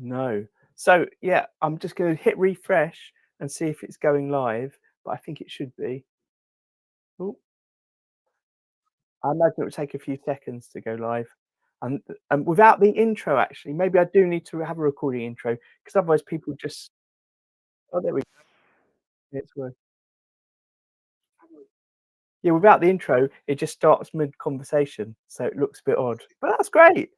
No. So yeah, I'm just going to hit refresh and see if it's going live, but I think it should be. Oh, I imagine it will take a few seconds to go live. And without the intro, actually, maybe I do need to have a recording intro because otherwise people just. Oh, there we go. It's working. Yeah, without the intro, it just starts mid conversation, so it looks a bit odd. But that's great.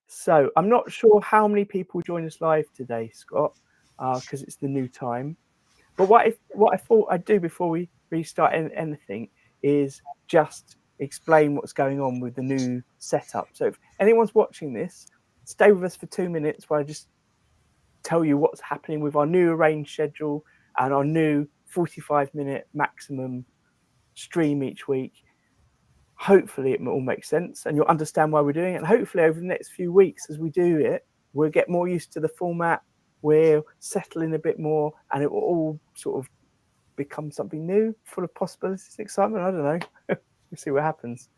So I'm not sure how many people join us live today, Scott, because it's the new time. But what I thought I'd do before we restart anything is just explain what's going on with the new setup. So if anyone's watching this, stay with us for 2 minutes while I just tell you what's happening with our new arranged schedule and our new 45-minute maximum stream each week. Hopefully it all makes sense and you'll understand why we're doing it. And hopefully over the next few weeks as we do it, we'll get more used to the format, we'll settle in a bit more, and it will all sort of become something new, full of possibilities, excitement. I don't know. We'll see what happens.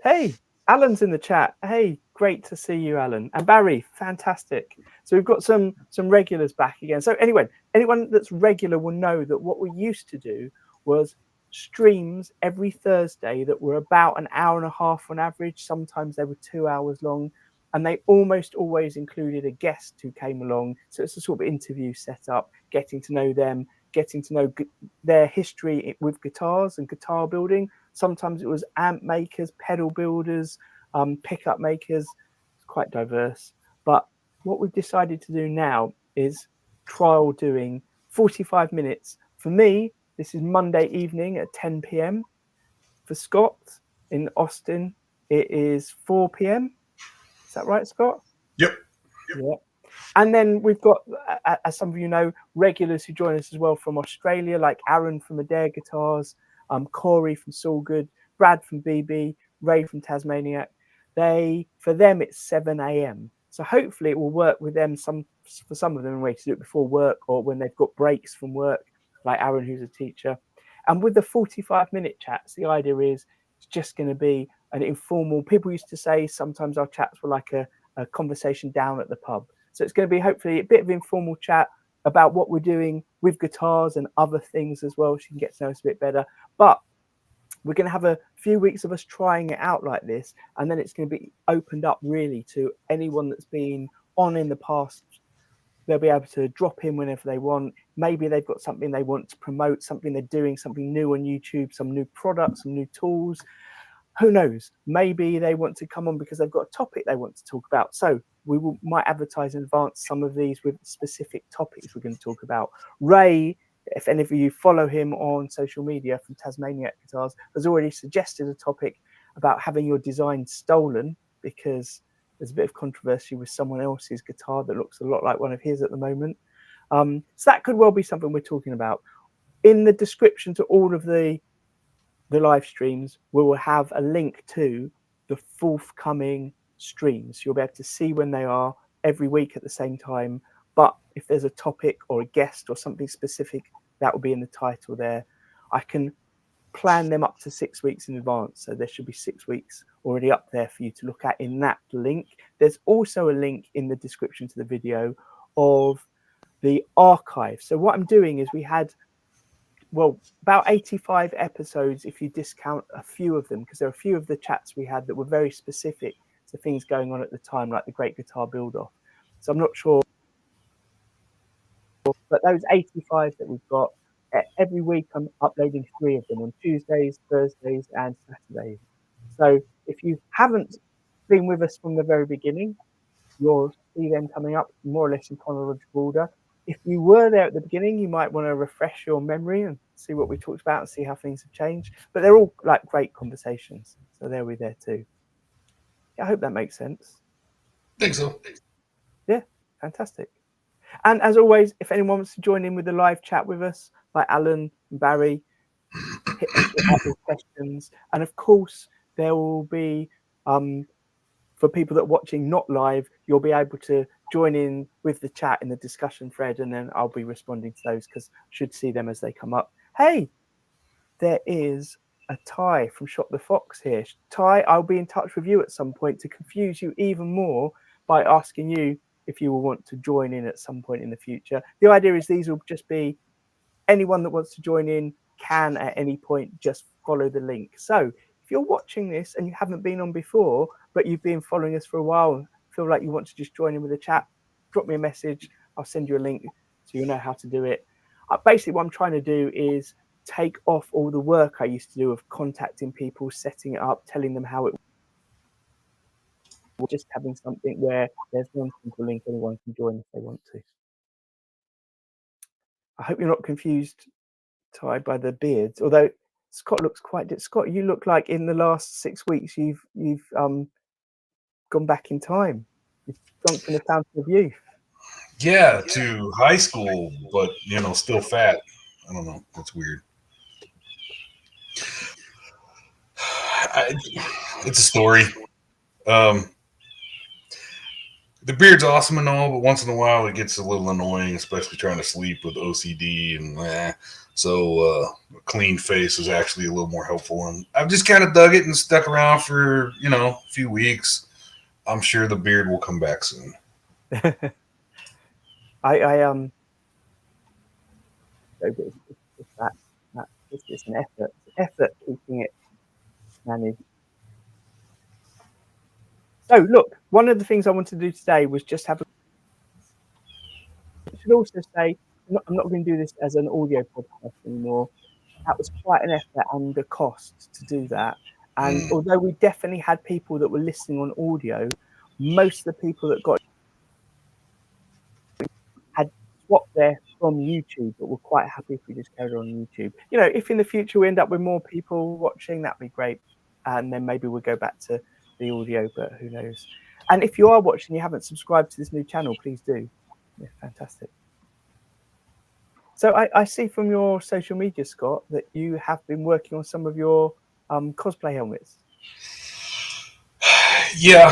Hey, Alan's in the chat. Hey, great to see you, Alan. And Barry, fantastic. So we've got some regulars back again. So anyway, anyone that's regular will know that what we used to do was streams every Thursday that were about an hour and a half on average. Sometimes they were 2 hours long, and they almost always included a guest who came along. So it's a sort of interview setup, getting to know them, getting to know their history with guitars and guitar building. Sometimes it was amp makers, pedal builders, pickup makers. It's quite diverse. But what we've decided to do now is trial doing 45 minutes. For me, this is Monday evening at 10 p.m. For Scott in Austin, it is 4 p.m. Is that right, Scott? Yep. Yeah. And then we've got, as some of you know, regulars who join us as well from Australia, like Aaron from Adair Guitars, Corey from Soulgood, Brad from BB, Ray from Tasmaniac. For them, it's 7 a.m. So hopefully it will work with them. For some of them, in a way to do it before work or when they've got breaks from work, like Aaron, who's a teacher. And with the 45-minute chats, the idea is it's just going to be an informal. People used to say sometimes our chats were like a conversation down at the pub. So it's going to be hopefully a bit of informal chat about what we're doing with guitars and other things as well, so you can get to know us a bit better. But we're going to have a few weeks of us trying it out like this, and then it's going to be opened up really to anyone that's been on in the past. They'll be able to drop in whenever they want. Maybe they've got something they want to promote, something they're doing, something new on YouTube, some new products, some new tools. Who knows? Maybe they want to come on because they've got a topic they want to talk about. So we might advertise in advance some of these with specific topics we're going to talk about. Ray, if any of you follow him on social media from Tasmaniac Guitars, has already suggested a topic about having your design stolen because there's a bit of controversy with someone else's guitar that looks a lot like one of his at the moment. So that could well be something we're talking about. In the description to all of the live streams, we will have a link to the forthcoming streams. You'll be able to see when they are every week at the same time. But if there's a topic or a guest or something specific, that will be in the title there. I can plan them up to 6 weeks in advance. So there should be 6 weeks already up there for you to look at in that link. There's also a link in the description to the video of the archive. So what I'm doing is we had about 85 episodes if you discount a few of them, because there are a few of the chats we had that were very specific to things going on at the time, like the Great Guitar Build-Off. So I'm not sure, but those 85 that we've got, every week I'm uploading 3 of them on Tuesdays, Thursdays, and Saturdays. So if you haven't been with us from the very beginning, you'll see them coming up more or less in chronological order. If you were there at the beginning, you might want to refresh your memory and see what we talked about and see how things have changed. But they're all like great conversations. So they'll be there too. Yeah, I hope that makes sense. Think so. Yeah, fantastic. And as always, if anyone wants to join in with the live chat with us, like Alan and Barry, hit us up with questions. And of course, there will be, for people that are watching not live, you'll be able to join in with the chat in the discussion thread, and then I'll be responding to those because I should see them as they come up. Hey, there is Ty from Shop the Fox here. Ty, I'll be in touch with you at some point to confuse you even more by asking you if you will want to join in at some point in the future. The idea is these will just be anyone that wants to join in can at any point just follow the link. So if you're watching this and you haven't been on before, but you've been following us for a while, feel like you want to just join in with the chat, drop me a message. I'll send you a link so you'll know how to do it. Basically, what I'm trying to do is take off all the work I used to do of contacting people, setting it up, telling them how it works, just having something where there's one simple link anyone can join if they want to. I hope you're not confused, Ty, by the beards, although Scott looks quite. Scott, you look like in the last 6 weeks you've gone back in time. You've drunk from the fountain of youth. Yeah, to high school, but still fat. I don't know. That's weird. It's a story. The beard's awesome and all, but once in a while it gets a little annoying, especially trying to sleep with OCD and so a clean face is actually a little more helpful. And I've just kind of dug it and stuck around for a few weeks. I'm sure the beard will come back soon. It's an effort keeping it managed. So look, one of the things I wanted to do today was just have. I should also say I'm not going to do this as an audio podcast anymore. That was quite an effort and a cost to do that. And although we definitely had people that were listening on audio, most of the people that got had swapped there from YouTube, but were quite happy if we just carried on YouTube. If in the future we end up with more people watching, that'd be great. And then maybe we'll go back to the audio, but who knows? And if you are watching, you haven't subscribed to this new channel, please do. Yeah, fantastic. So I see from your social media, Scott, that you have been working on some of your cosplay helmets. Yeah,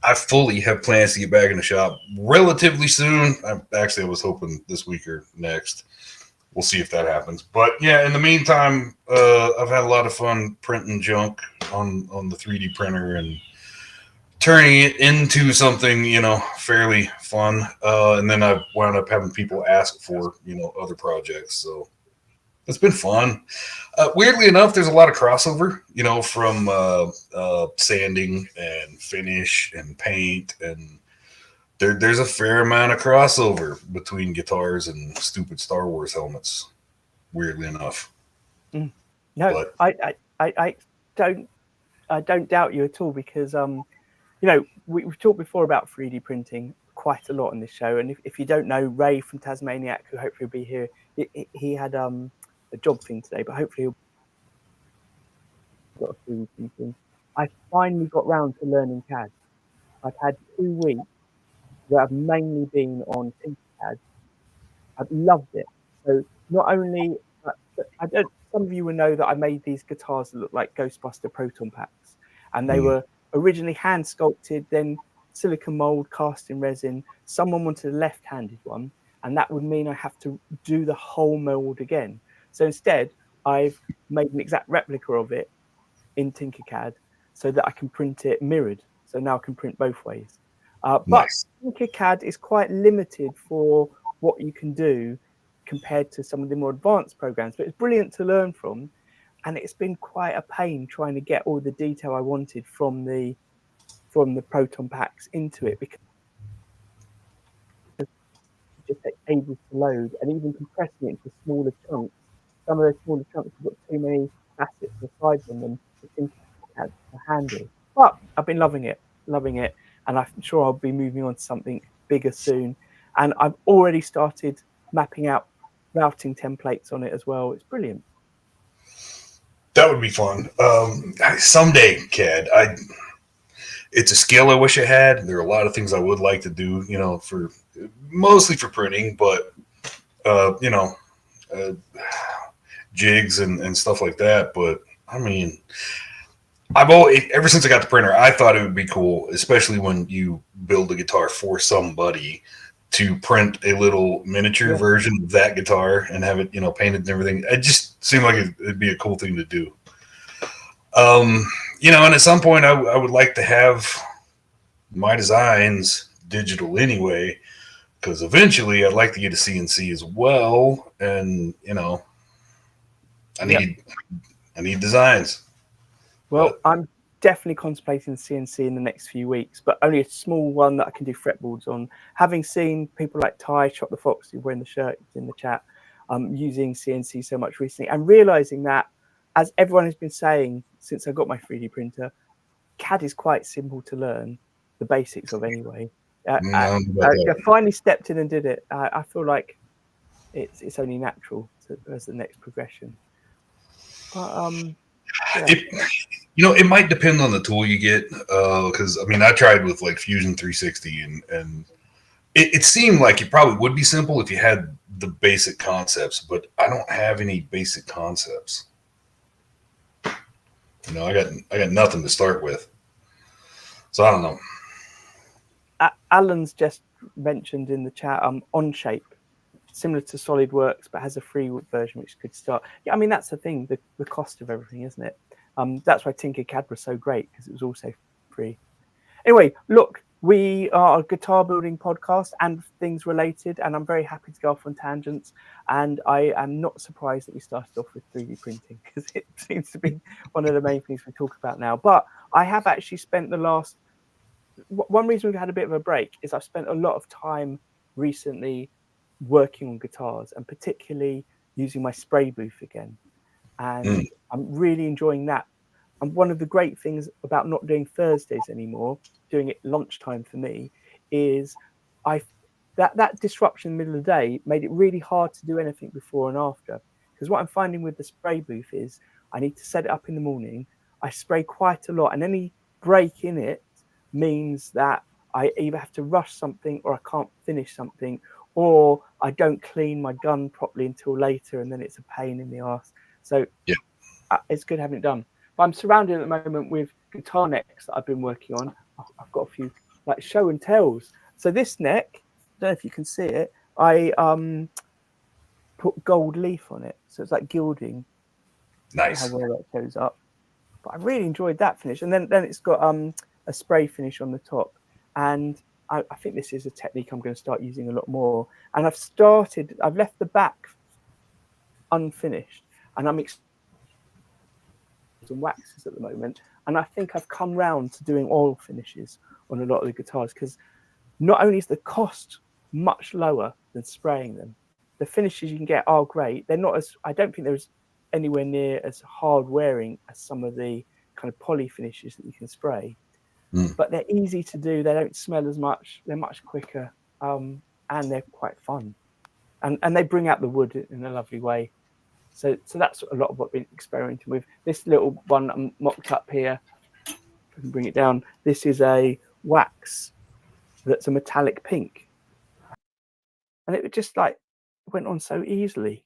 I fully have plans to get back in the shop relatively soon. I was hoping this week or next. We'll see if that happens. But yeah, in the meantime, I've had a lot of fun printing junk on the 3D printer and turning it into something, fairly fun. And then I've wound up having people ask for, other projects. So it's been fun. Weirdly enough, there's a lot of crossover, from sanding and finish and paint. And there's a fair amount of crossover between guitars and stupid Star Wars helmets, weirdly enough. No, but I don't doubt you at all because, we've talked before about 3D printing quite a lot on this show. And if you don't know, Ray from Tasmaniac, who hopefully will be here, he had a job thing today, but hopefully he'll got a 3D printing. I finally got round to learning CAD. I've had 2 weeks where I've mainly been on Tinkercad. I've loved it. So not only, some of you will know that I made these guitars that look like Ghostbuster proton packs, and they were originally hand sculpted, then silicon mold, cast in resin. Someone wanted a left-handed one, and that would mean I have to do the whole mold again. So instead, I've made an exact replica of it in Tinkercad so that I can print it mirrored. So now I can print both ways. Nice. But Tinkercad is quite limited for what you can do compared to some of the more advanced programs, but it's brilliant to learn from. And it's been quite a pain trying to get all the detail I wanted from the proton packs into it, because it just takes ages to load, and even compressing it into smaller chunks. Some of those smaller chunks have got too many facets or sides on them to handle. But I've been loving it, and I'm sure I'll be moving on to something bigger soon. And I've already started mapping out routing templates on it as well. It's brilliant. That would be fun. Someday, CAD. It's a skill I wish I had. There are a lot of things I would like to do, for mostly for printing, but jigs and stuff like that. But I mean, I've always, ever since I got the printer, I thought it would be cool, especially when you build a guitar for somebody, to print a little miniature version of that guitar and have it, painted and everything. seemed like it'd be a cool thing to do. And at some point I would like to have my designs digital anyway, because eventually I'd like to get a CNC as well, and I need I need designs. Well, I'm definitely contemplating CNC in the next few weeks, but only a small one that I can do fretboards on. Having seen people like Ty, Shot the Fox, who's wearing the shirt in the chat, using CNC so much recently, and realizing that, as everyone has been saying since I got my 3D printer, CAD is quite simple to learn the basics of anyway. I finally stepped in and did it. I feel like it's only natural as the next progression. But it might depend on the tool you get, because I tried with like Fusion 360, and it seemed like it probably would be simple if you had the basic concepts, but I don't have any basic concepts. I got nothing to start with, so I don't know. Alan's just mentioned in the chat Onshape, similar to SolidWorks, but has a free version which could start. Yeah, that's the thing, the cost of everything, isn't it? That's why Tinkercad was so great, because it was also free. Anyway, look, we are a guitar building podcast and things related, and I'm very happy to go off on tangents. And I am not surprised that we started off with 3D printing, because it seems to be one of the main things we talk about now. But I have actually spent one reason we've had a bit of a break is I've spent a lot of time recently working on guitars, and particularly using my spray booth again. And I'm really enjoying that. And one of the great things about not doing Thursdays anymore, doing it lunchtime for me, is that disruption in the middle of the day made it really hard to do anything before and after. Because what I'm finding with the spray booth is I need to set it up in the morning. I spray quite a lot, and any break in it means that I either have to rush something, or I can't finish something, or I don't clean my gun properly until later, and then it's a pain in the ass. So it's good having it done. But I'm surrounded at the moment with guitar necks that I've been working on. I've got a few like show and tells. So this neck, I don't know if you can see it, I put gold leaf on it, so it's like gilding. Nice. How well that shows up. But I really enjoyed that finish. And then it's got a spray finish on the top. And I think this is a technique I'm going to start using a lot more. And I've left the back unfinished, and I'm some waxes at the moment. And I think I've come round to doing oil finishes on a lot of the guitars, because not only is the cost much lower than spraying them, the finishes you can get are great. They're not I don't think there's anywhere near as hard wearing as some of the kind of poly finishes that you can spray. But they're easy to do. They don't smell as much. They're much quicker, and they're quite fun. And they bring out the wood in a lovely way. So that's a lot of what I've been experimenting with. This little one I'm mocked up here, if I can bring it down. This is a wax that's a metallic pink. And it just went on so easily.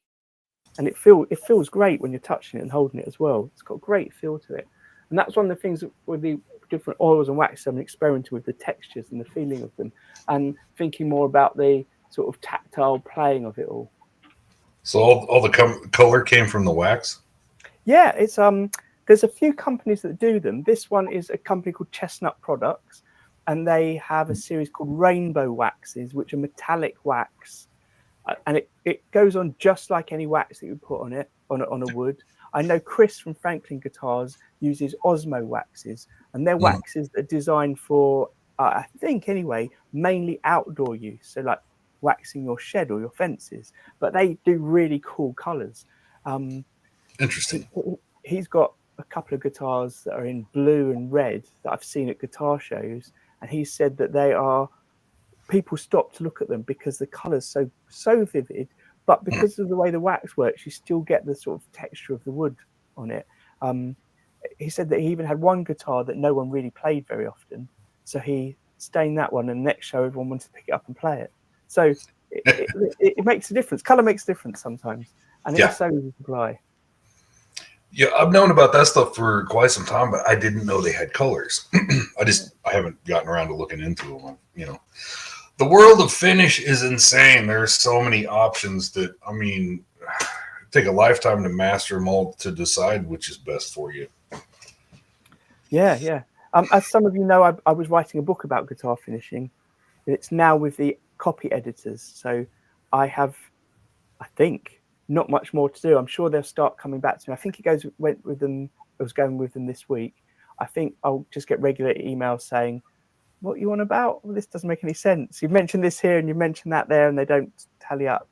And it feels great when you're touching it and holding it as well. It's got a great feel to it. And that's one of the things with the different oils and waxes I'm experimenting with, the textures and the feeling of them, and thinking more about the sort of tactile playing of it all. So all the color came from the wax? Yeah, it's there's a few companies that do them. This one is a company called Chestnut Products, and they have a series called Rainbow Waxes, which are metallic wax. And it goes on just like any wax that you put on it, on a wood. I know Chris from Franklin Guitars uses Osmo waxes, and they're waxes that are designed for, I think anyway, mainly outdoor use. So like waxing your shed or your fences, but they do really cool colors. Interesting. He's got a couple of guitars that are in blue and red that I've seen at guitar shows, and he said that people stop to look at them because the color's so vivid, but because of the way the wax works, you still get the sort of texture of the wood on it. He said that he even had one guitar that no one really played very often, so he stained that one, and the next show everyone wanted to pick it up and play it. So it makes a difference. Color makes a difference sometimes, and it's so easy to apply. Yeah, I've known about that stuff for quite some time, but I didn't know they had colors. I haven't gotten around to looking into them. The world of finish is insane. There's so many options that, take a lifetime to master them all to decide which is best for you. Yeah, yeah. As some of you know, I was writing a book about guitar finishing. It's now with the copy editors, so I have, I think, not much more to do. I'm sure they'll start coming back to me. I think went with them. It was going with them this week. I think I'll just get regular emails saying, "What you on about? Well, this doesn't make any sense. You've mentioned this here and you mentioned that there, and they don't tally up."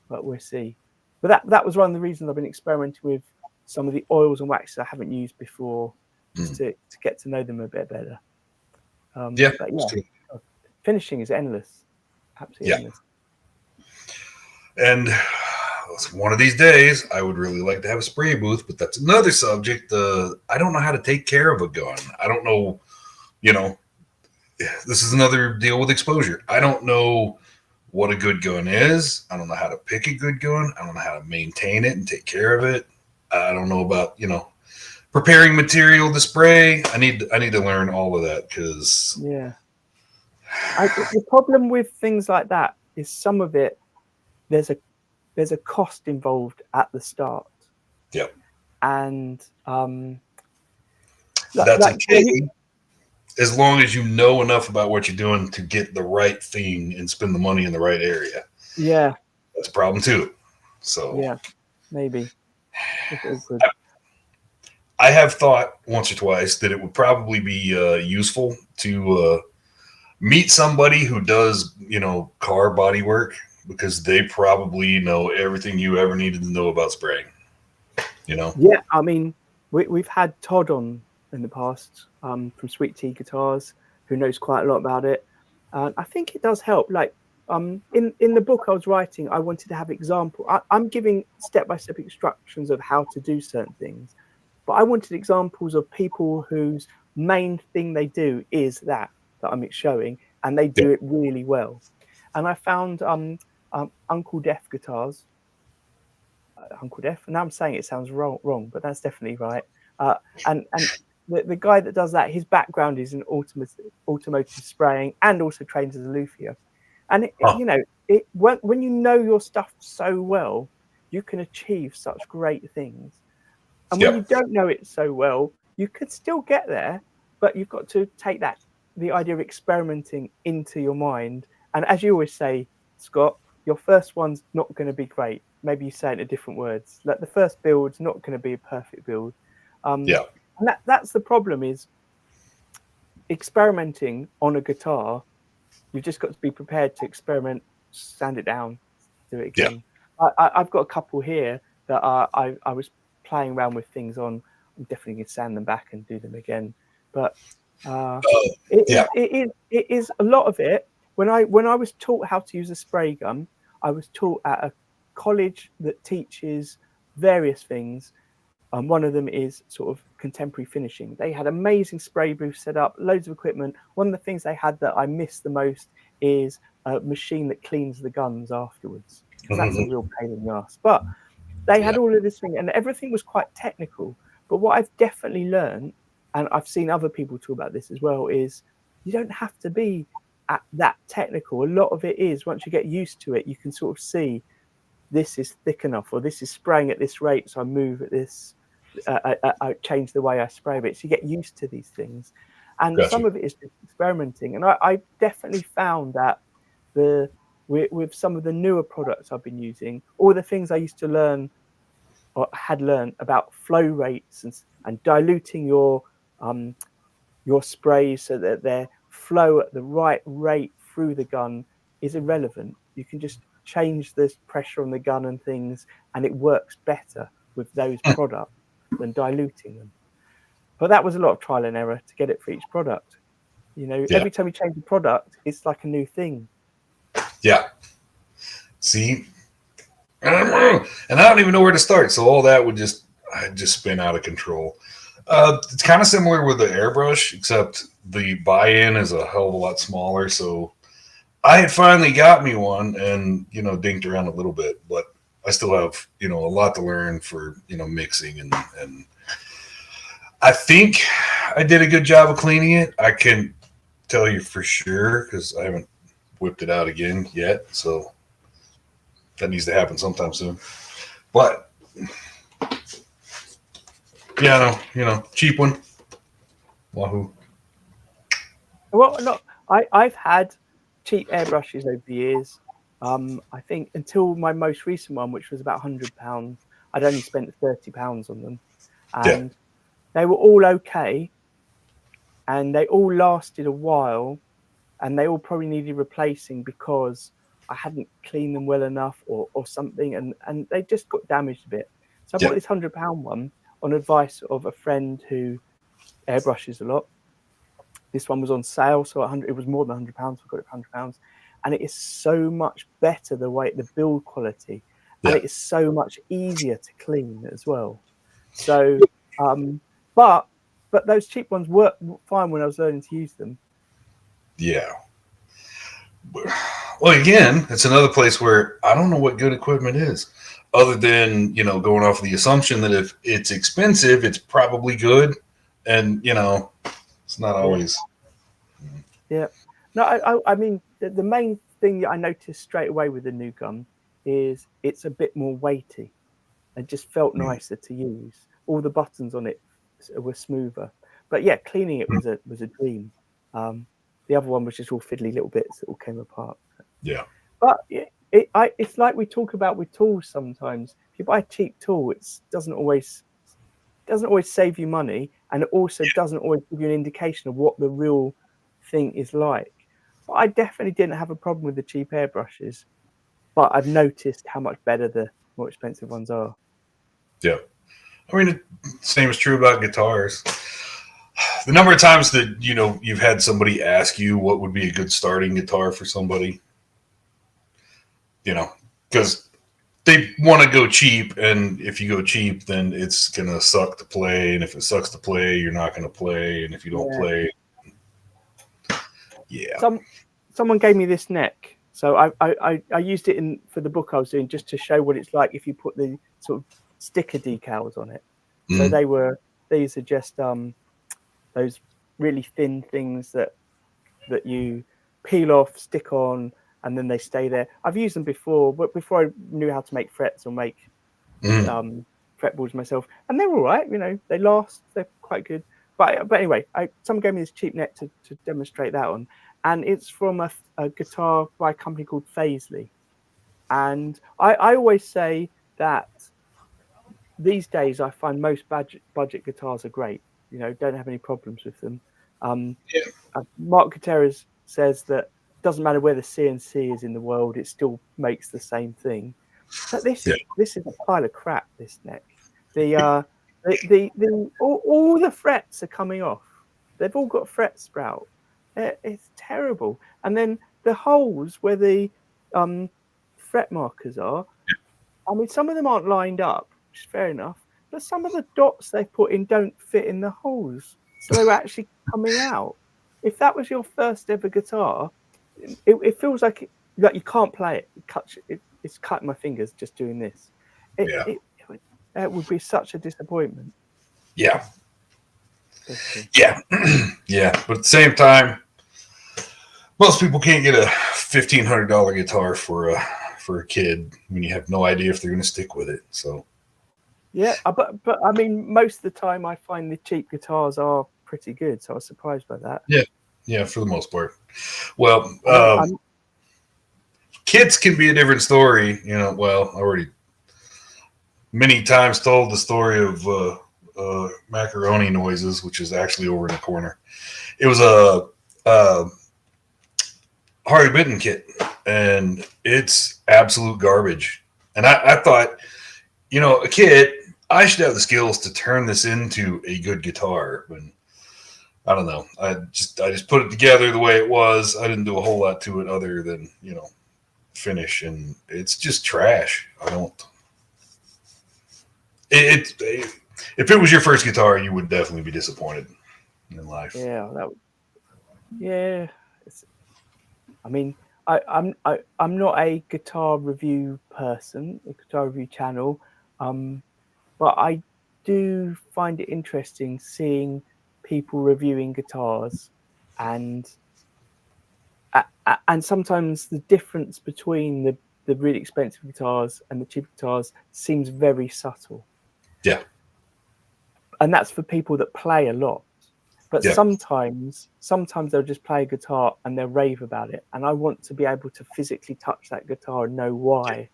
But we'll see. But that was one of the reasons I've been experimenting with some of the oils and waxes I haven't used before, just to get to know them a bit better. But yeah, finishing is endless, absolutely endless. And one of these days, I would really like to have a spray booth, but that's another subject. I don't know how to take care of a gun. I don't know, this is another deal with exposure. I don't know what a good gun is. I don't know how to pick a good gun. I don't know how to maintain it and take care of it. I don't know about, preparing material to spray. I need to learn all of that because the problem with things like that is some of it there's a cost involved at the start. Yep. And that's okay, as long as you know enough about what you're doing to get the right thing and spend the money in the right area. Yeah. That's a problem too. So yeah, maybe. I have thought once or twice that it would probably be useful to meet somebody who does, car body work, because they probably know everything you ever needed to know about spraying. Yeah, I mean, we've had Todd on in the past from Sweet Tea Guitars, who knows quite a lot about it. I think it does help. Like in the book I was writing, I wanted to have example. I'm giving step-by-step instructions of how to do certain things, but I wanted examples of people whose main thing they do is that I'm showing, and they do it really well. And I found Uncle Def Guitars. Uncle Def. Now I'm saying it sounds wrong, but that's definitely right. And the guy that does that, his background is in automotive spraying and also trains as a luthier. And when you know your stuff so well, you can achieve such great things. And when you don't know it so well, you could still get there, but you've got to take the idea of experimenting into your mind. And as you always say, Scott, your first one's not going to be great. Maybe you say it in different words. Like the first build's not going to be a perfect build. And that's the problem, is experimenting on a guitar. You've just got to be prepared to experiment, sand it down, do it again. I've got a couple here that I was playing around with things on. I'm definitely going to sand them back and do them again. But it is a lot of it. When I was taught how to use a spray gun, I was taught at a college that teaches various things. One of them is sort of contemporary finishing. They had amazing spray booths set up, loads of equipment. One of the things they had that I miss the most is a machine that cleans the guns afterwards. That's a real pain in the ass. But they had all of this thing, and everything was quite technical. But what I've definitely learned, and I've seen other people talk about this as well, is you don't have to be at that technical. A lot of it is, once you get used to it, you can sort of see this is thick enough, or this is spraying at this rate, so I move at this, I change the way I spray it. So you get used to these things. And some of it is just experimenting. And I definitely found that with some of the newer products I've been using, all the things I used to learn or had learned about flow rates and diluting your sprays so that they flow at the right rate through the gun is irrelevant. You can just change the pressure on the gun and things, and it works better with those products than diluting them. But that was a lot of trial and error to get it for each product. Every time you change the product, it's like a new thing. Yeah. See, and I don't even know where to start. So all that would just spin out of control. It's kind of similar with the airbrush, except the buy-in is a hell of a lot smaller. So I had finally got me one and, dinked around a little bit, but I still have, a lot to learn for, mixing and I think I did a good job of cleaning it. I can tell you for sure because I haven't whipped it out again yet. So that needs to happen sometime soon. But piano, cheap one. Wahoo. Well, look, I've had cheap airbrushes over the years. I think until my most recent one, which was about £100, I'd only spent £30 on them, Yeah, and they were all okay, and they all lasted a while, and they all probably needed replacing because I hadn't cleaned them well enough or something, and they just got damaged a bit. So I yeah, bought this £100 one on advice of a friend who airbrushes a lot. This one was on sale, so it was more than £100. We got it for £100, and it is so much better the build quality, and yeah, it is so much easier to clean as well. So, but those cheap ones worked fine when I was learning to use them. yeah. Well, again, it's another place where I don't know what good equipment is, other than going off the assumption that if it's expensive, it's probably good, and it's not Yeah, always. yeah. No, I mean the main thing that I noticed straight away with the new gun is it's a bit more weighty. It just felt Mm, nicer to use. All the buttons on it were smoother. But yeah, cleaning it mm, was a dream. Um, the other one was just all fiddly little bits that all came apart. yeah, But it's like we talk about with tools sometimes. If you buy a cheap tool, it doesn't always save you money, and it also doesn't always give you an indication of what the real thing is like. But I definitely didn't have a problem with the cheap airbrushes, but I've noticed how much better the more expensive ones are. yeah. I mean, same is true about guitars. The number of times that you've had somebody ask you what would be a good starting guitar for somebody, because they want to go cheap, and if you go cheap, then it's gonna suck to play, and if it sucks to play, you're not gonna play, and if you don't Yeah. play, yeah, Someone gave me this neck, so I used it in for the book I was doing just to show what it's like if you put the sort of sticker decals on it. So mm, these are just those really thin things that you peel off, stick on, and then they stay there. I've used them before, but before I knew how to make frets or make mm, um, fretboards myself, and they're all right. They last. They're quite good. But anyway, someone gave me this cheap net to demonstrate that on, and it's from a guitar by a company called Paisley. And I always say that these days I find most budget guitars are great. Don't have any problems with them. Um, yeah, Mark Gutierrez says that it doesn't matter where the CNC is in the world, it still makes the same thing. But yeah, this is a pile of crap. This neck, all the frets are coming off. They've all got fret sprout. It's terrible. And then the holes where the um, fret markers are. I mean, some of them aren't lined up, which is fair enough. But some of the dots they put in don't fit in the holes, so they were actually coming out. If that was your first ever guitar, it feels like you can't play it. It's cutting my fingers just doing this. It yeah, it, it would be such a disappointment. yeah, But, yeah, yeah. But at the same time, most people can't get a $1,500 guitar for a kid when you have no idea if they're going to stick with it. So yeah, but I mean, most of the time I find the cheap guitars are pretty good, so I was surprised by that. yeah, yeah, for the most part. Well, And I'm kids can be a different story. Well, I already many times told the story of macaroni noises, which is actually over in the corner. It was a Harley Benton kit, and it's absolute garbage. And I thought, a kid, I should have the skills to turn this into a good guitar. But I don't know. I just put it together the way it was. I didn't do a whole lot to it other than finish, and it's just trash. I don't. If it was your first guitar, you would definitely be disappointed in life. yeah, yeah. I mean, I'm not a guitar review person, a guitar review channel, but I do find it interesting seeing people reviewing guitars, and and sometimes the difference between the really expensive guitars and the cheap guitars seems very subtle. Yeah. And that's for people that play a lot. But Yeah. sometimes they'll just play a guitar and they'll rave about it. And I want to be able to physically touch that guitar and know why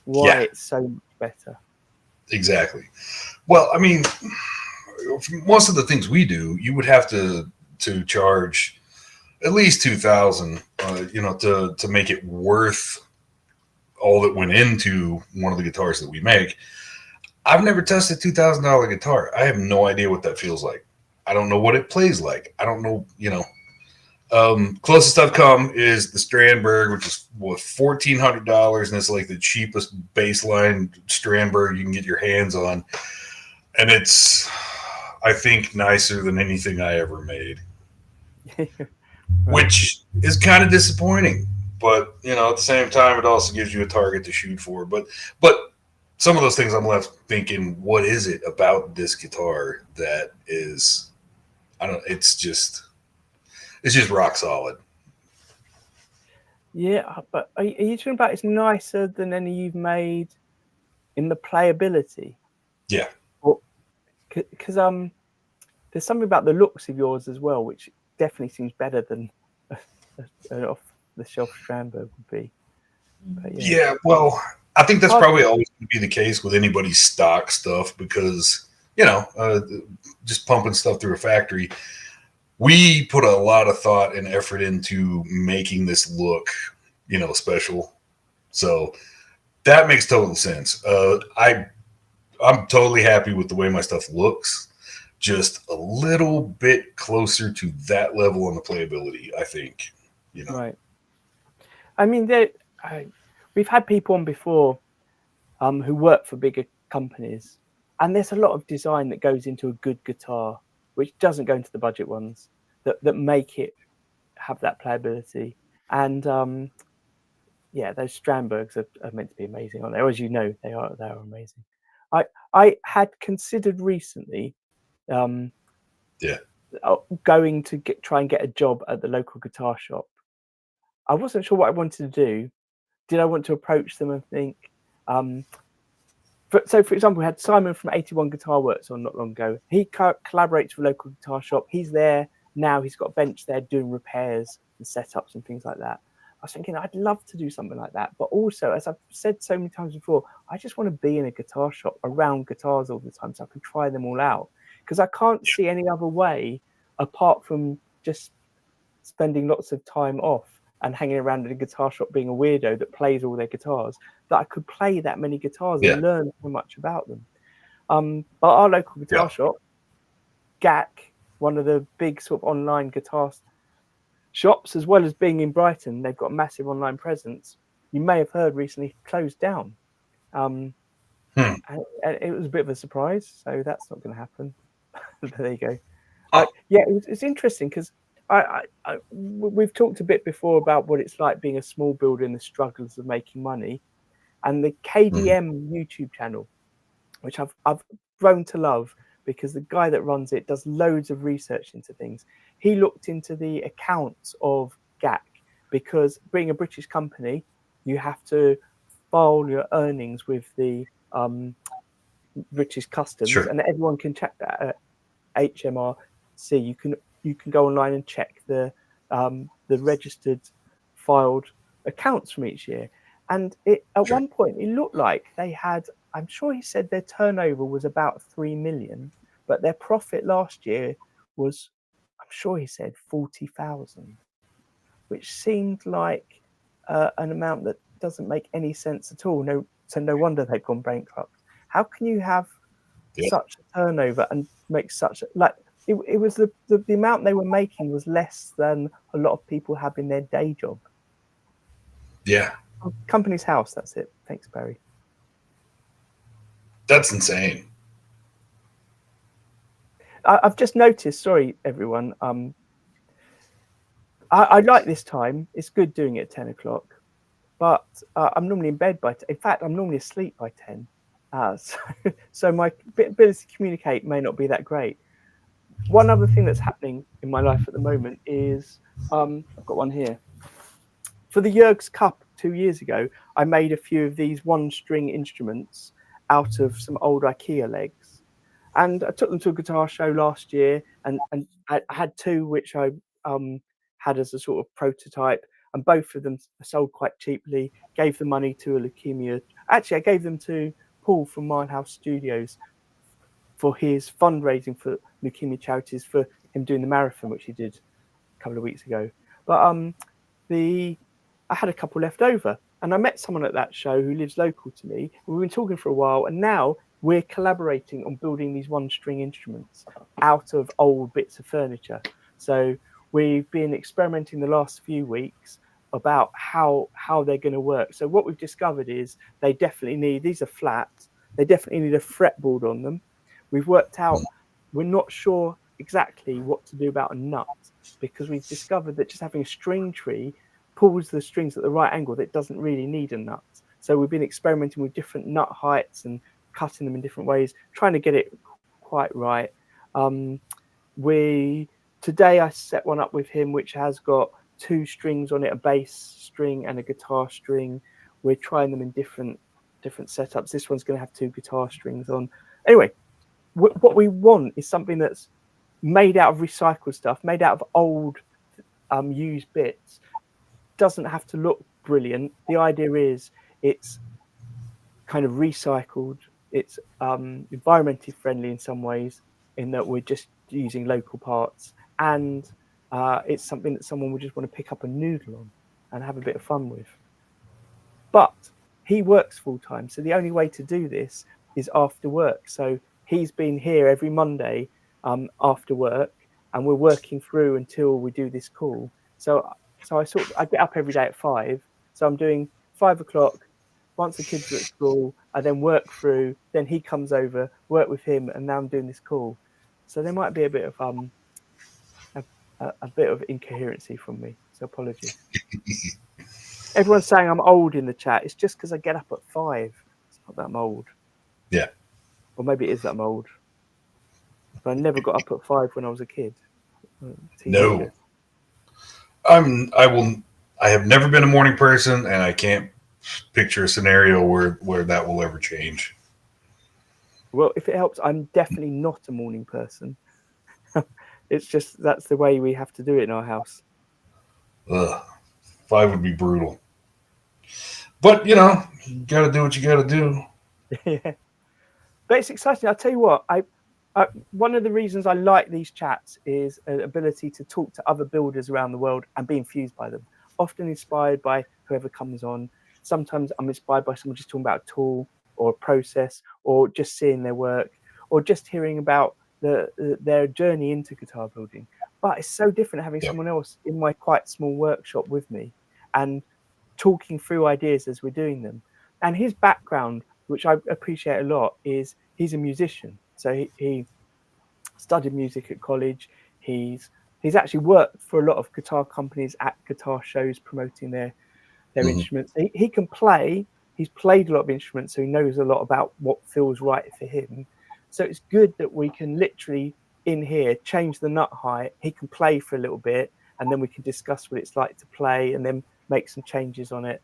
Yeah. it's so much better. Exactly. Well, I mean, most of the things we do, you would have to charge at least 2,000, to make it worth all that went into one of the guitars that we make. I've never touched a $2,000 guitar. I have no idea what that feels like. I don't know what it plays like. I don't know, closest I've come is the Strandberg, which is $1,400, and it's like the cheapest baseline Strandberg you can get your hands on, and it's, I think, nicer than anything I ever made, which is kind of disappointing. But at the same time, it also gives you a target to shoot for. But some of those things, I'm left thinking, what is it about this guitar that is, I don't. It's just rock solid. Yeah, but are you talking about it's nicer than any you've made in the playability? Yeah. Because there's something about the looks of yours as well, which definitely seems better than an off-the-shelf Strandberg would be. But yeah, well, I think that's probably always going to be the case with anybody's stock stuff because, just pumping stuff through a factory, we put a lot of thought and effort into making this look, special. So that makes total sense. I'm totally happy with the way my stuff looks. Just a little bit closer to that level on the playability, I think. Right. I mean, we've had people on before who work for bigger companies, and there's a lot of design that goes into a good guitar, which doesn't go into the budget ones, that make it have that playability. And those Strandbergs are meant to be amazing, aren't they? Or as you know, they are amazing. I had considered recently going to try and get a job at the local guitar shop. I wasn't sure what I wanted to do. Did I want to approach them and think, for example, we had Simon from 81 Guitar Works on not long ago. He collaborates with a local guitar shop. He's there now. He's got a bench there doing repairs and setups and things like that. I was thinking I'd love to do something like that. But also, as I've said so many times before, I just want to be in a guitar shop around guitars all the time so I can try them all out. Because I can't see any other way apart from just spending lots of time off and hanging around in a guitar shop being a weirdo that plays all their guitars, that I could play that many guitars and learn so much about them. But our local guitar shop, GAC, one of the big sort of online guitar shops, as well as being in Brighton, they've got a massive online presence. You may have heard recently closed down. And it was a bit of a surprise, so that's not going to happen. There you go. It's interesting because we've talked a bit before about what it's like being a small builder and the struggles of making money, and the KDM YouTube channel, which I've grown to love because the guy that runs it does loads of research into things. He looked into the accounts of GAC because being a British company, you have to file your earnings with the British Customs, and everyone can check that at HMRC. You can go online and check the registered filed accounts from each year. And at one point, it looked like they had, I'm sure he said their turnover was about 3 million, but their profit last year was, I'm sure he said 40,000, which seemed like an amount that doesn't make any sense at all. So no wonder they've gone bankrupt. How can you have such a turnover and make such it was the amount they were making was less than a lot of people have in their day job. Yeah. Company's house, that's it. Thanks, Barry. That's insane. I've just noticed, sorry, everyone. I like this time. It's good doing it at 10 o'clock, but I'm normally in bed in fact, I'm normally asleep by 10. So my ability to communicate may not be that great. One other thing that's happening in my life at the moment is I've got one here. For the Jurgs Cup 2 years ago, I made a few of these one-string instruments out of some old IKEA legs, and I took them to a guitar show last year, and I had two which I had as a sort of prototype, and both of them sold quite cheaply. Gave the money to a leukemia. Actually, I gave them to Paul from Minehouse Studios for his fundraising for leukemia charities for him doing the marathon, which he did a couple of weeks ago. But the I had a couple left over, and I met someone at that show who lives local to me. We've been talking for a while, and now we're collaborating on building these one-string instruments out of old bits of furniture. So we've been experimenting the last few weeks about how they're going to work. So what we've discovered is they definitely need, these are flat, they definitely need a fretboard on them. We've worked out, we're not sure exactly what to do about a nut, because we've discovered that just having a string tree pulls the strings at the right angle that doesn't really need a nut. So we've been experimenting with different nut heights and cutting them in different ways, trying to get it quite right. Today I set one up with him which has got two strings on it, a bass string and a guitar string. We're trying them in different setups. This one's going to have two guitar strings on. Anyway, what we want is something that's made out of recycled stuff, made out of old used bits. Doesn't have to look brilliant. The idea is it's kind of recycled, it's environmentally friendly in some ways, in that we're just using local parts, and it's something that someone would just want to pick up a noodle on and have a bit of fun with. But he works full time, so the only way to do this is after work. So he's been here every Monday after work, and we're working through until we do this call. So I get up every day at 5. So I'm doing 5 o'clock. Once the kids are at school, I then work through. Then he comes over, work with him, and now I'm doing this call. So there might be a bit of incoherency from me. So apologies. Everyone's saying I'm old in the chat. It's just because I get up at 5. It's not that I'm old. Yeah. Or maybe it is that I'm old. But I never got up at 5 when I was a kid. No. I have never been a morning person, and I can't picture a scenario where that will ever change. Well, if it helps, I'm definitely not a morning person. It's just that's the way we have to do it in our house. 5 would be brutal. But, you got to do what you got to do. Yeah. But it's exciting. I'll tell you what, one of the reasons I like these chats is an ability to talk to other builders around the world and be infused by them. Often inspired by whoever comes on. Sometimes I'm inspired by someone just talking about a tool or a process, or just seeing their work, or just hearing about their journey into guitar building. But it's so different having someone else in my quite small workshop with me and talking through ideas as we're doing them. And his background, which I appreciate a lot, is he's a musician. So he studied music at college. He's actually worked for a lot of guitar companies at guitar shows promoting their instruments. He can play. He's played a lot of instruments, so he knows a lot about what feels right for him. So it's good that we can literally in here change the nut height. He can play for a little bit, and then we can discuss what it's like to play, and then make some changes on it.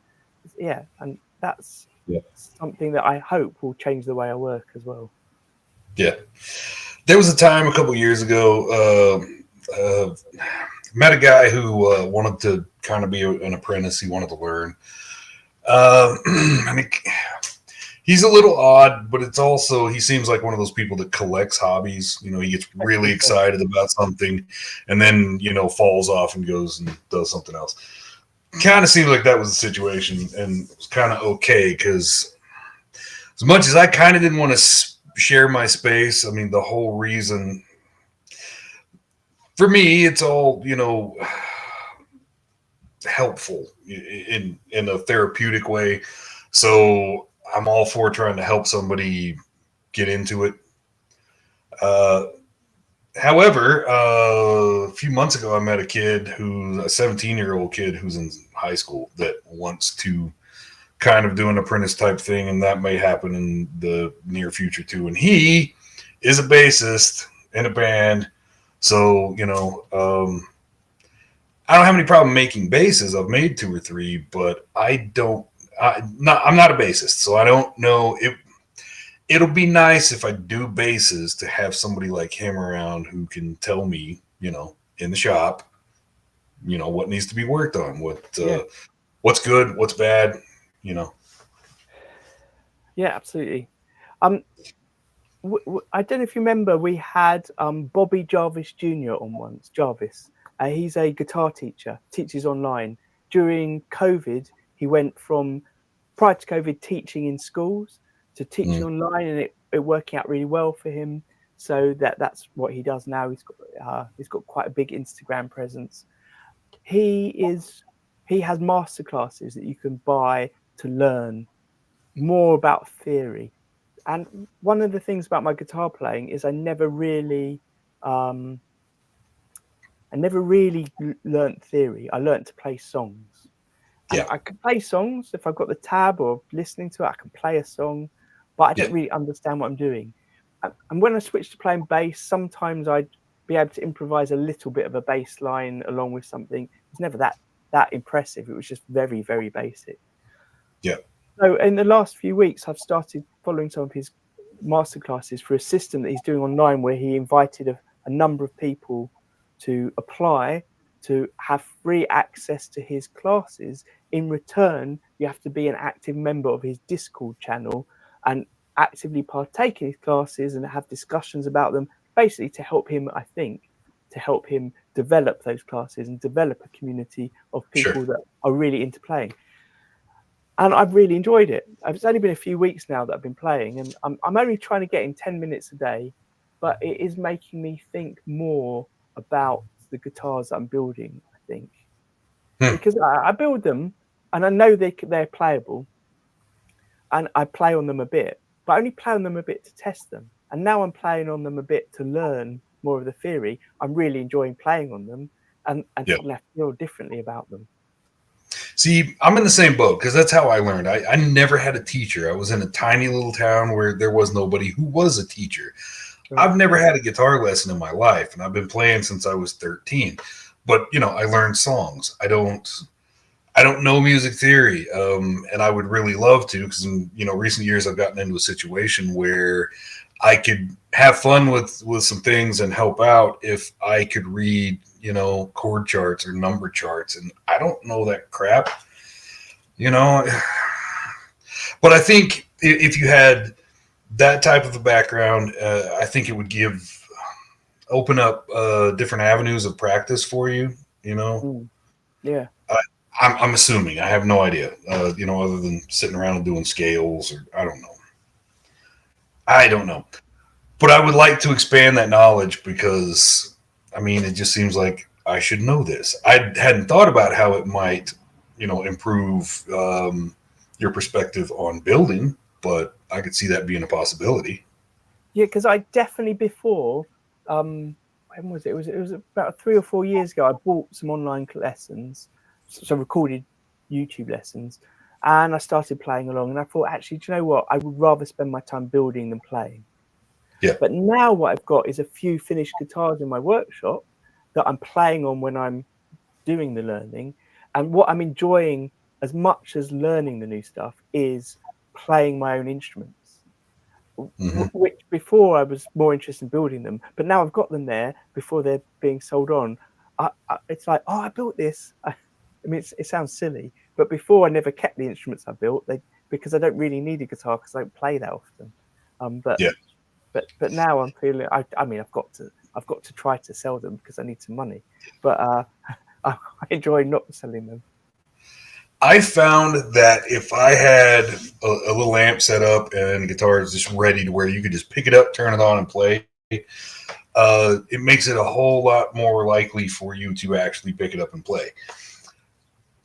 Yeah, and that's something that I hope will change the way I work as well. Yeah, there was a time a couple of years ago. Met a guy who wanted to kind of be an apprentice. He wanted to learn. And he's a little odd, but it's also, he seems like one of those people that collects hobbies. He gets really excited about something and then, falls off and goes and does something else. Kind of seemed like that was the situation, and it was kind of okay, because as much as I kind of didn't want to share my space, I mean, the whole reason for me, it's all, helpful in a therapeutic way. So I'm all for trying to help somebody get into it. However, a few months ago, I met a 17-year-old kid who's in high school that wants to kind of do an apprentice type thing, and that may happen in the near future too. And he is a bassist in a band. So, I don't have any problem making basses. I've made two or three, but I don't. I'm not a bassist, so I don't know. It'll be nice if I do basses to have somebody like him around who can tell me, in the shop, what needs to be worked on, Yeah, what's good, what's bad, you know. yeah, absolutely. Um, I don't know if you remember, we had Bobby Jarvis Jr. on once. Jarvis, he's a guitar teacher, teaches online. During COVID, he went from prior to COVID teaching in schools to teaching Mm, online, and it working out really well for him. So that's what he does now. He's got quite a big Instagram presence. He is he has master classes that you can buy to learn more about theory. And one of the things about my guitar playing is um, I never really learnt theory. I learnt to play songs, and yeah, I can play songs if I've got the tab or listening to it. I can play a song, but I yeah, don't really understand what I'm doing. And when I switch to playing bass, sometimes I'd be able to improvise a little bit of a bass line along with something. It's never that impressive. It was just very, very basic. yeah, So in the last few weeks, I've started following some of his masterclasses for a system that he's doing online, where he invited a number of people to apply to have free access to his classes. In return, you have to be an active member of his Discord channel and actively partake in his classes and have discussions about them, basically to help him, I think, to help him develop those classes and develop a community of sure. people that are really into playing. And I've really enjoyed it. It's only been a few weeks now that I've been playing, and I'm only trying to get in 10 minutes a day, but it is making me think more about the guitars I'm building, I think. Hmm, Because I build them and I know they're playable, and I play on them a bit, but I only play on them a bit to test them. And now I'm playing on them a bit to learn more of the theory. I'm really enjoying playing on them, and yeah. suddenly I feel differently about them. See, I'm in the same boat because that's how I learned. I never had a teacher. I was in a tiny little town where there was nobody who was a teacher. Right. I've never had a guitar lesson in my life, and I've been playing since I was 13. But I learned songs. I don't know music theory, and I would really love to because in recent years I've gotten into a situation where I could have fun with some things and help out if I could read chord charts or number charts, and I don't know that crap, you know. But I think if you had that type of a background, I think it would open up different avenues of practice for you. You know, Mm, yeah. I, I'm assuming. I have no idea. Other than sitting around and doing scales, or I don't know. I don't know. But I would like to expand that knowledge because, I mean, it just seems like I should know this. I hadn't thought about how it might, improve your perspective on building, but I could see that being a possibility. Yeah, because I definitely before, when was it? It was about 3 or 4 years ago. I bought some online lessons, so recorded YouTube lessons, and I started playing along. And I thought, actually, do you know what? I would rather spend my time building than playing. Yeah. But now what I've got is a few finished guitars in my workshop that I'm playing on when I'm doing the learning. And what I'm enjoying as much as learning the new stuff is playing my own instruments, Hmm. which before I was more interested in building them, but now I've got them there before they're being sold on. It's like, oh, I built this. I mean, it sounds silly, but before I never kept the instruments I built, because I don't really need a guitar because I don't play that often. But Yeah. but now I'm feeling. I mean, I've got to try to sell them because I need some money. But I enjoy not selling them. I found that if I had a little amp set up and guitars just ready to where you could just pick it up, turn it on, and play, it makes it a whole lot more likely for you to actually pick it up and play.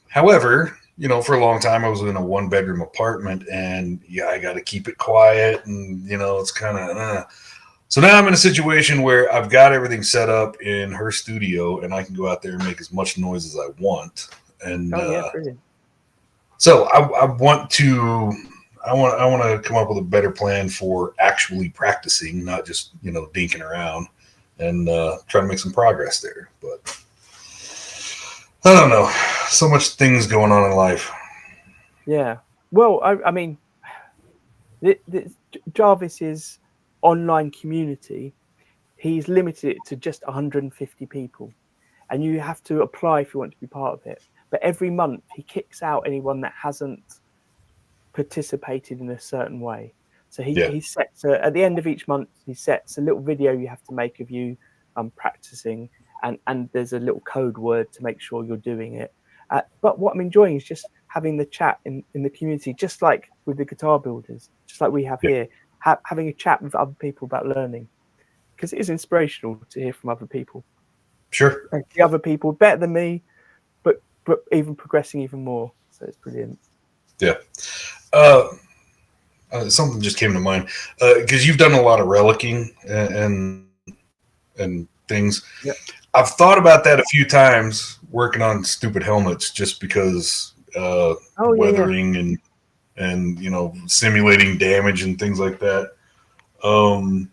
However, for a long time I was in a one bedroom apartment, and yeah, I got to keep it quiet, and it's kind of. So now I'm in a situation where I've got everything set up in her studio, and I can go out there and make as much noise as I want. And Oh yeah, brilliant. so I want to. I want to come up with a better plan for actually practicing, not just dinking around, and try to make some progress there. But I don't know. So much things going on in life. Yeah. Well, I mean, Jarvis's online community, he's limited it to just 150 people, and you have to apply if you want to be part of it. But every month he kicks out anyone that hasn't participated in a certain way. So Yeah, he sets at the end of each month he sets a little video you have to make of you practicing, and there's a little code word to make sure you're doing it. But what I'm enjoying is just having the chat in the community, just like with the guitar builders, just like we have yeah, here, having a chat with other people about learning, because it is inspirational to hear from other people. sure. And the other people better than me, but even progressing even more. So it's brilliant. Yeah. Uh, Something just came to mind because you've done a lot of relicking and things. Yeah. I've thought about that a few times working on stupid helmets just because Oh yeah, yeah. weathering and simulating damage and things like that. Um,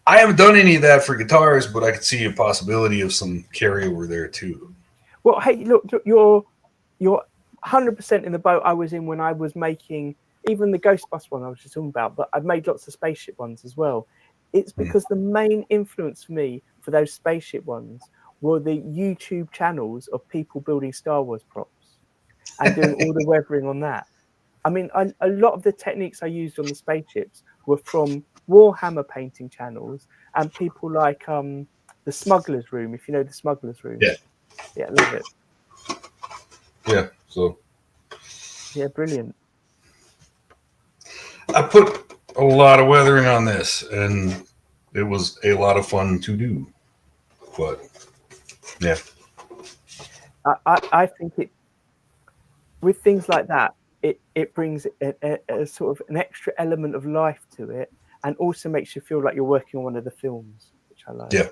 I haven't done any of that for guitars, but I could see a possibility of some carryover there too. Well, hey, look, you're 100% in the boat I was in when I was making even the Ghostbusters one I was just talking about, but I've made lots of spaceship ones as well. It's Hmm. because the main influence for me for those spaceship ones were the YouTube channels of people building Star Wars props and doing all the weathering on that. I mean, a lot of the techniques I used on the spaceships were from Warhammer painting channels and people like the Smuggler's Room, if you know the Smuggler's Room. Yeah, Yeah, love it. yeah. So Yeah, brilliant. I put a lot of weathering on this, and it was a lot of fun to do. But yeah, I think it with things like that, it brings a sort of an extra element of life to it, and also makes you feel like you're working on one of the films, which I like. yeah,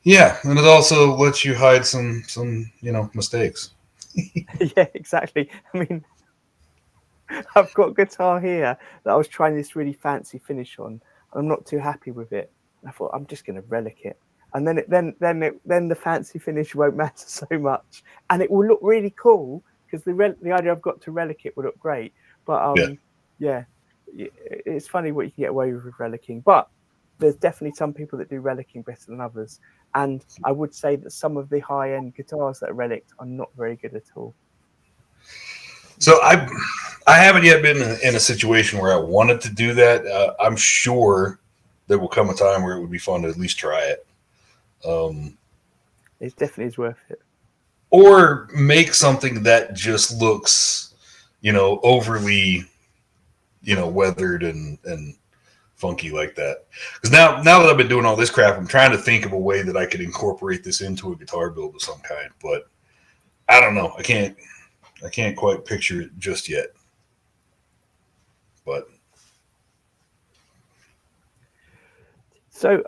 yeah, and it also lets you hide some mistakes. Yeah, exactly. I mean, I've got a guitar here that I was trying this really fancy finish on. I'm not too happy with it. I thought I'm just going to relic it, and then the fancy finish won't matter so much, and it will look really cool because the idea I've got to relic it will look great. But Yeah. yeah, it's funny what you can get away with relicking. But there's definitely some people that do relicking better than others, and I would say that some of the high end guitars that are relicked are not very good at all. So I haven't yet been in a situation where I wanted to do that. I'm sure there will come a time where it would be fun to at least try it, um, It definitely is worth it. or make something that just looks, overly, weathered and funky like that. Because now that I've been doing all this crap, I'm trying to think of a way that I could incorporate this into a guitar build of some kind. But I don't know. I can't quite picture it just yet. But So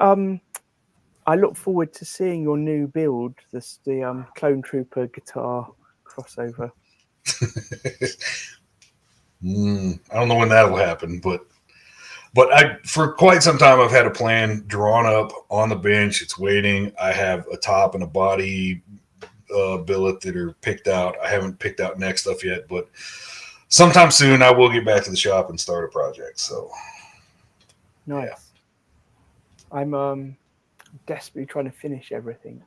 I look forward to seeing your new build, the Clone Trooper guitar crossover. I don't know when that'll happen, but I for quite some time I've had a plan drawn up on the bench. It's waiting. I have a top and a body billet that are picked out. I haven't picked out neck stuff yet, but sometime soon I will get back to the shop and start a project. So yeah, Nice. I'm desperately trying to finish everything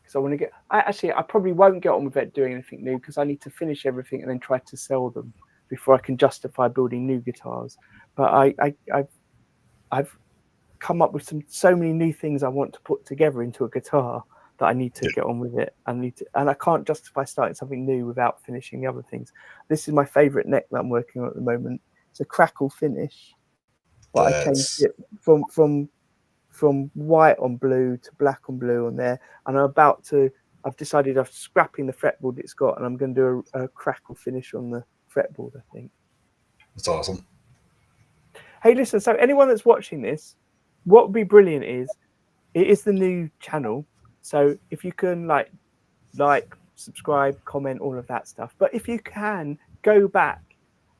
because I want to get. I probably won't get on with it doing anything new because I need to finish everything and then try to sell them before I can justify building new guitars. But I've come up with so many new things I want to put together into a guitar that I need to yeah, get on with it. And I can't justify starting something new without finishing the other things. This is my favorite neck that I'm working on at the moment. It's a crackle finish, but I changed that's it from white on blue to black on blue on there. And I've decided I'm scrapping the fretboard it's got, and I'm going to do a crackle finish on the fretboard, I think. that's awesome. Hey, listen, so anyone that's watching this, what would be brilliant is it is the new channel. So if you can subscribe, comment, all of that stuff. But if you can go back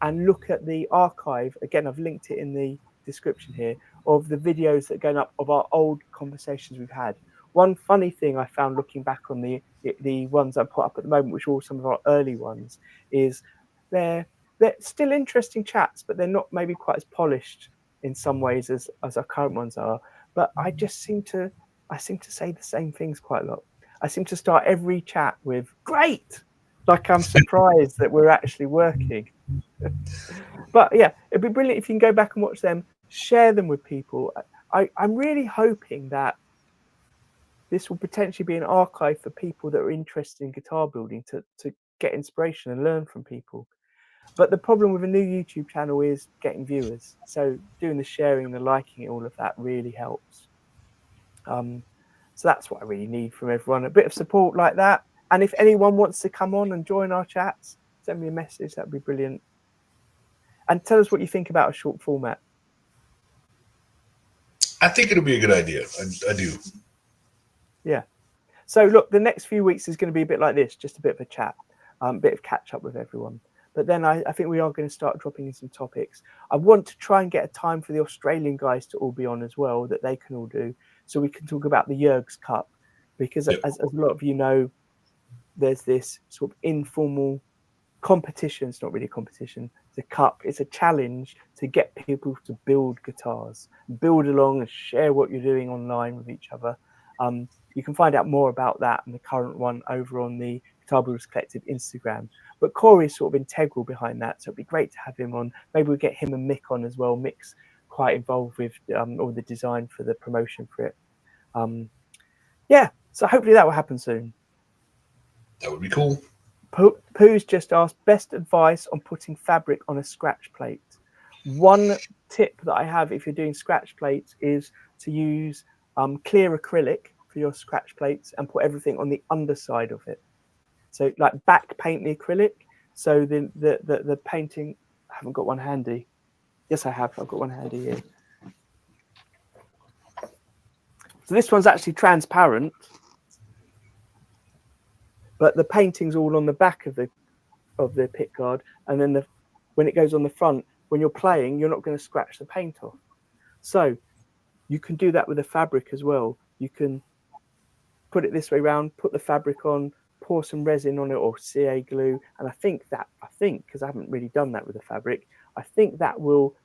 and look at the archive, again, I've linked it in the description here, of the videos that are going up of our old conversations we've had. One funny thing I found looking back on the the ones I put up at the moment, which are all some of our early ones, is they're still interesting chats, but they're not maybe quite as polished in some ways as our current ones are. But I seem to say the same things quite a lot. I seem to start every chat with "great," like I'm surprised that we're actually working. But yeah, it'd be brilliant if you can go back and watch them, share them with people. I'm really hoping that this will potentially be an archive for people that are interested in guitar building to get inspiration and learn from people. But the problem with a new YouTube channel is getting viewers. So doing the sharing, the liking, all of that really helps. So that's what I really need from everyone, a bit of support like that. And if anyone wants to come on and join our chats, send me a message. That'd be brilliant. And tell us what you think about a short format. I think it'll be a good idea. I do. Yeah. So look, the next few weeks is going to be a bit like this, just a bit of a chat, a bit of catch up with everyone. But then I think we are going to start dropping in some topics. I want to try and get a time for the Australian guys to all be on as well, that they can all do, so we can talk about the Jurgs Cup. Because as a lot of you know, there's this sort of informal competition. It's not really a competition. It's a cup. It's a challenge to get people to build guitars, build along and share what you're doing online with each other. You can find out more about that and the current one over on the Guitar Builders Collective Instagram. But Corey is sort of integral behind that, so it'd be great to have him on. Maybe we'll get him and Mick on as well. Mick's quite involved with all the design for the promotion for it. Yeah, so hopefully that will happen soon. That would be cool. Pooh's just asked best advice on putting fabric on a scratch plate. One tip that I have if you're doing scratch plates is to use clear acrylic for your scratch plates and put everything on the underside of it. So like back paint the acrylic. So the painting, I haven't got one handy. Yes, I have. I've got one handy here. So this one's actually transparent, but the painting's all on the back of the pick guard, and then when it goes on the front, when you're playing, you're not going to scratch the paint off. So you can do that with the fabric as well. You can put it this way around, put the fabric on, pour some resin on it or CA glue, and I think because I haven't really done that with the fabric, I think that will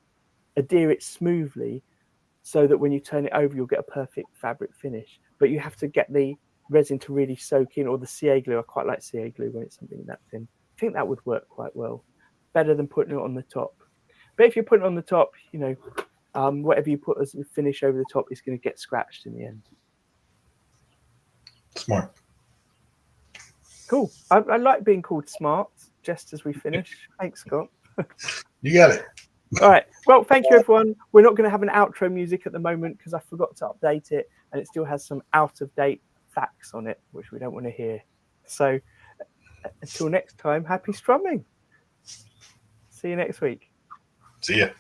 adhere it smoothly so that when you turn it over, you'll get a perfect fabric finish. But you have to get the resin to really soak in, or the CA glue. I quite like CA glue when it's something that thin. I think that would work quite well, better than putting it on the top. But if you're putting it on the top, you know, whatever you put as a finish over the top is going to get scratched in the end. Smart. Cool. I like being called smart just as we finish. Thanks, Scott. You got it. All right. Well, thank you, everyone. We're not going to have an outro music at the moment because I forgot to update it, and it still has some out-of-date facts on it, which we don't want to hear. So until next time, happy strumming. See you next week. See ya.